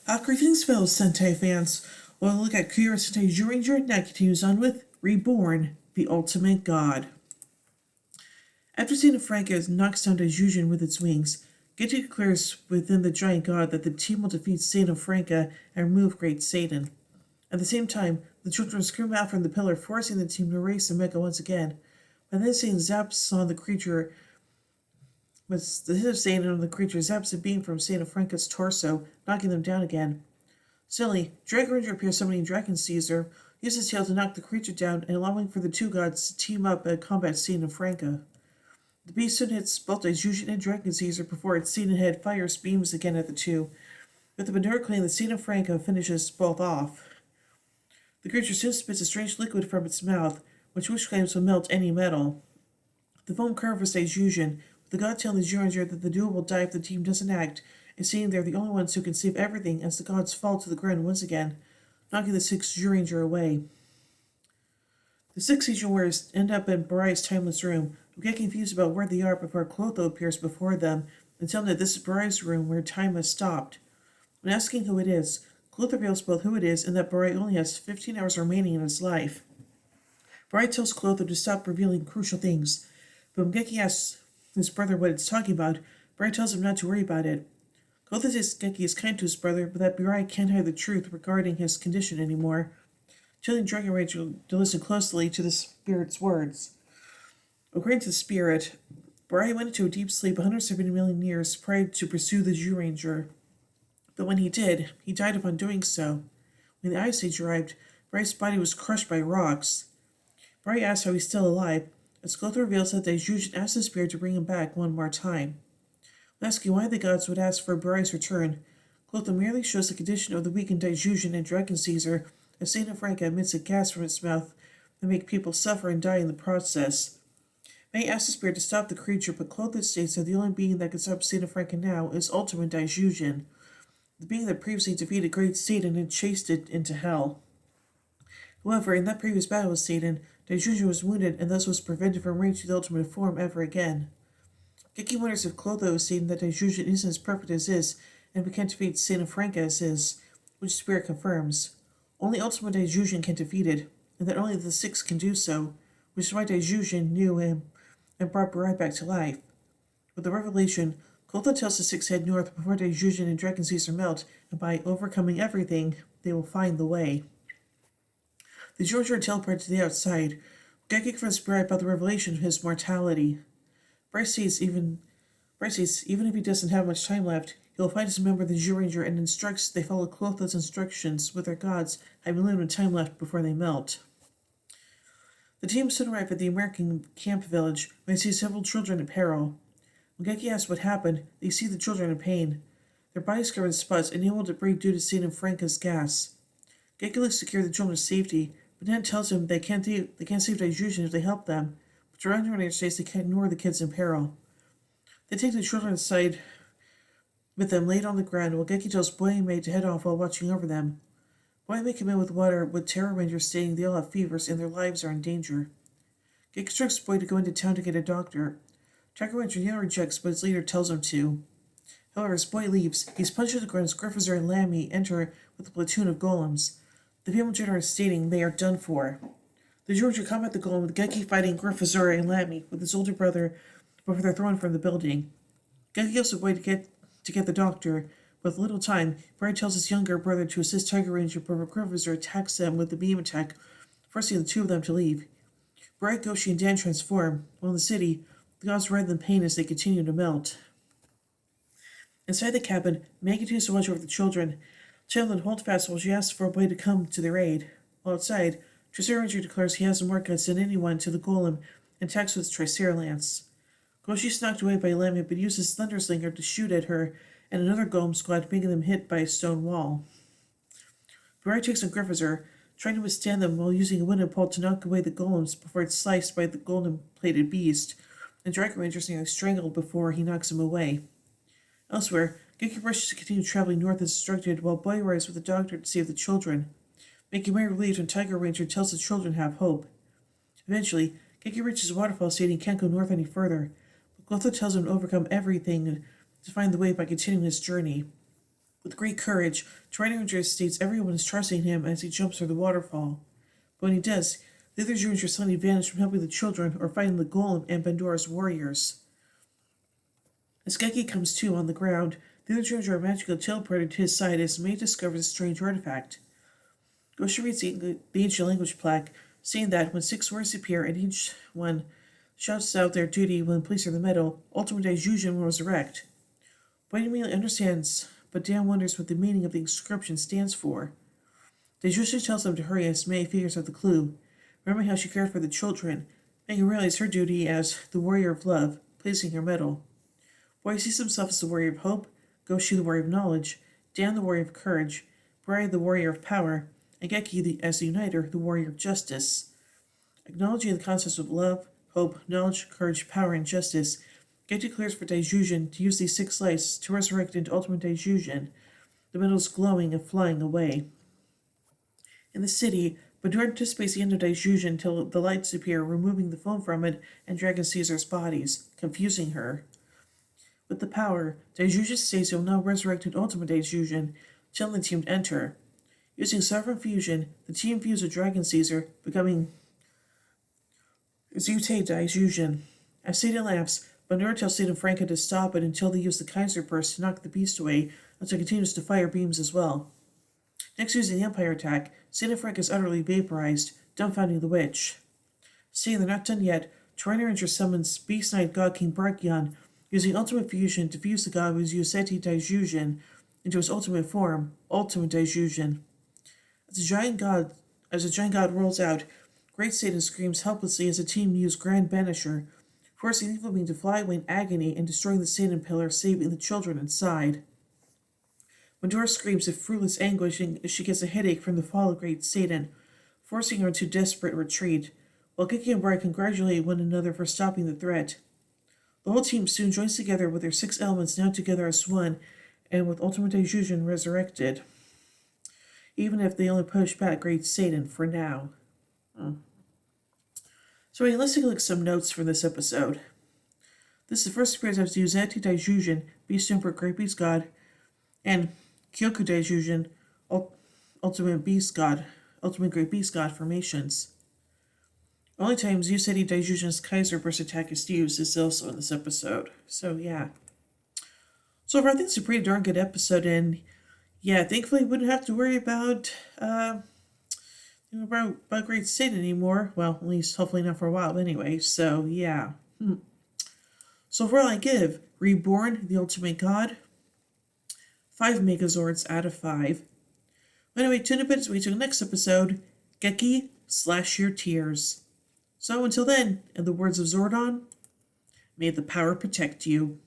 Greetings, fellow Sentai fans. We'll look at Kira Sentai Zyuranger now continues on with Reborn, the Ultimate God. After Saint Franca knocks down Daijujin with its wings, Genji declares within the giant god that the team will defeat Saint Franca and remove Great Satan. At the same time, the children scream out from the pillar, forcing the team to race the mecha once again. By then, Satan zaps on the creature, but the hit of Satan on the creature zaps a beam from Saint Franca's torso, knocking them down again. Suddenly, Dragon Ranger appears summoning Dragon Caesar, uses his tail to knock the creature down and allowing for the two gods to team up and combat Saint Franca. The beast soon hits both Daijujin and Dragon Caesar before its Satan head fires beams again at the two, with the manure claim that Saint Franca finishes both off. The creature soon spits a strange liquid from its mouth, which claims will melt any metal. The foam covers Daijujin, with the god telling the Zyuranger that the duo will die if the team doesn't act, and saying they're the only ones who can save everything as the gods fall to the ground once again, knocking the sixth Zyuranger away. The six Legion warriors end up in Barai's timeless room, who get confused about where they are before Clotho appears before them and tell them that this is Barai's room where time has stopped. When asking who it is, Clotho reveals both who it is and that Barai only has 15 hours remaining in his life. Barai tells Clotho to stop revealing crucial things, but when Geki asks his brother what it's talking about, Barai tells him not to worry about it. Clotho says Geki is kind to his brother, but that Barai can't hide the truth regarding his condition anymore, telling Dragon Ranger to listen closely to the spirit's words. According to the spirit, Barai went into a deep sleep 170 million years prior to pursue the Zyuranger. But when he did, he died upon doing so. When the Ice Age arrived, Barai's body was crushed by rocks. Barai asks how he's still alive, as Clotho reveals that Daijujin asked the spirit to bring him back one more time. When asking why the gods would ask for Barai's return, Clotho merely shows the condition of the weakened Daijujin and Dragon Caesar, as Saint Franca emits a gas from its mouth that make people suffer and die in the process. May asks the spirit to stop the creature, but Clotho states that the only being that can stop Saint Franca now is Ultimate Daijujin, the being that previously defeated Great Satan and chased it into hell. However, in that previous battle with Satan, Daijujin was wounded and thus was prevented from reaching the ultimate form ever again. Geki wonders if Clotho is saying that Daijujin isn't as perfect as is, and we can't defeat Saint Franca as is, which Spirit confirms. Only Ultimate Daijujin can defeat it, and that only the six can do so, which is why Daijujin knew him and brought Barai back to life. With the revelation, Clotho tells the six head north before Daijujin and Dragon Caesar melt, and by overcoming everything, they will find the way. The Zyuranger teleported to the outside. Geki confronts Barai about the revelation of his mortality. Barai says even if he doesn't have much time left, he will find his member of the Zyuranger and instructs they follow Clotho's instructions with their gods having limited time left before they melt. The team soon arrive at the American camp village when they see several children in peril. When Geki asks what happened, they see the children in pain. Their bodies covered in spots and unable to breathe due to Saint Franca's gas. Geki looks to secure the children's safety, but Nan tells him they can't save Daijujin if they help them, but Zyuranger states they can't ignore the kids in peril. They take the children inside with them laid on the ground while Geki tells Boy and May to head off while watching over them. Boy and May come in with water with Terror Rangers stating they all have fevers and their lives are in danger. Geki instructs Boy to go into town to get a doctor. Tiger Ranger Yellow rejects, but his leader tells him to. However, as Boy leaves, he's punched to the ground as Griffizer and Lammy enter with a platoon of golems, the female generator stating they are done for. The Zyuranger combat the golem with Geki fighting Griffizer and Lammy with his older brother before they're thrown from the building. Geki yells to Boy to get the doctor, but with little time, Barai tells his younger brother to assist Tiger Ranger, but Griffizer attacks them with the beam attack, forcing the two of them to leave. Barai, Goshi, and Dan transform, while in the city, the gods writhe in pain as they continue to melt. Inside the cabin, May continues to watch over the children, telling them to hold fast while she asks for a Boy to come to their aid. While outside, Triceratops declares he has more guts than anyone to the golem and attacks with his Triceralance. Goshi is knocked away by Lammy but uses Thunderslinger to shoot at her and another golem squad, making them hit by a stone wall. Barai takes on Griffizer, trying to withstand them while using a window pole to knock away the golems before it's sliced by the golden-plated beast, and Dragon Ranger is nearly strangled before he knocks him away. Elsewhere, Geki rushes to continue traveling north as instructed while Boy arrives with the doctor to save the children, making May relieved when Tiger Ranger tells the children have hope. Eventually, Geki reaches a waterfall stating he can't go north any further, but Clotho tells him to overcome everything to find the way by continuing his journey. With great courage, Ranger states everyone is trusting him as he jumps through the waterfall. But when he does, the other Rangers suddenly vanish from helping the children or fighting the golem and Pandora's warriors. As Geki comes to on the ground, the other Rangers are magically teleported to his side as May discovers a strange artifact. Gosha reads the ancient language plaque, saying that when 6 words appear and each one shouts out their duty when placed in the meadow, Ultimate Daijujin will resurrect. Boy immediately understands, but Dan wonders what the meaning of the inscription stands for. Daijujin tells them to hurry as May figures out the clue, remembering how she cared for the children, making realize her duty as the warrior of love, placing her medal. Boy sees himself as the warrior of hope, Goshi the warrior of knowledge, Dan the warrior of courage, Brian the warrior of power, and Geki as the uniter, the warrior of justice. Acknowledging the concepts of love, hope, knowledge, courage, power, and justice, Geki declares for Daijujin to use these 6 lights to resurrect into Ultimate Daijujin, the medals glowing and flying away. In the city, Bandura anticipates the end of Daijujin until the lights appear, removing the foam from it and Dragon Caesar's bodies, confusing her. With the power, Daijujin states it will now resurrect an Ultimate Daijujin, telling the team to enter. Using Sovereign Fusion, the team fused with Dragon Caesar, becoming Zute Daijujin. As Satan laughs, Bandura tells Satan and Franca to stop it until they use the Kaiser Burst to knock the beast away, until it continues to fire beams as well. Next, using the Empire attack, Satan and Franca is utterly vaporized, dumbfounding the witch. Seeing they're not done yet, Ranger summons Beast Knight God King Brachyon, using Ultimate Fusion to fuse the god with Yuseti Daijujin into his ultimate form, Ultimate Daijujin. As a giant god rolls out, Great Satan screams helplessly as the team use Grand Banisher, forcing the evil being to fly away in agony and destroying the Satan pillar, saving the children inside. Bandura screams in fruitless anguish as she gets a headache from the fall of Great Satan, forcing her into desperate retreat, while Geki and Brian congratulate one another for stopping the threat. The whole team soon joins together with their 6 elements now together as one, and with Ultimate Daijujin resurrected. Even if they only push back Great Satan for now. So anyway, let's take a look at some notes for this episode. This is the first appearance of Yuzeti Daijujin, Beast Emperor, Great Beast God, and Kyoku Daijujin, Ultimate Great Beast God formations. Only time Yuzeti Daijujin's Kaiser Burst attack is used is also in this episode. So yeah. So overall, I think it's a pretty darn good episode, and yeah, thankfully we wouldn't have to worry about Great Satan anymore. Well, at least hopefully not for a while anyway. So yeah. So overall, I give Reborn, the Ultimate God, 5 Megazords out of 5. Anyway, tune in as we to the next episode, Geki Slash Your Tears. So until then, in the words of Zordon, may the power protect you.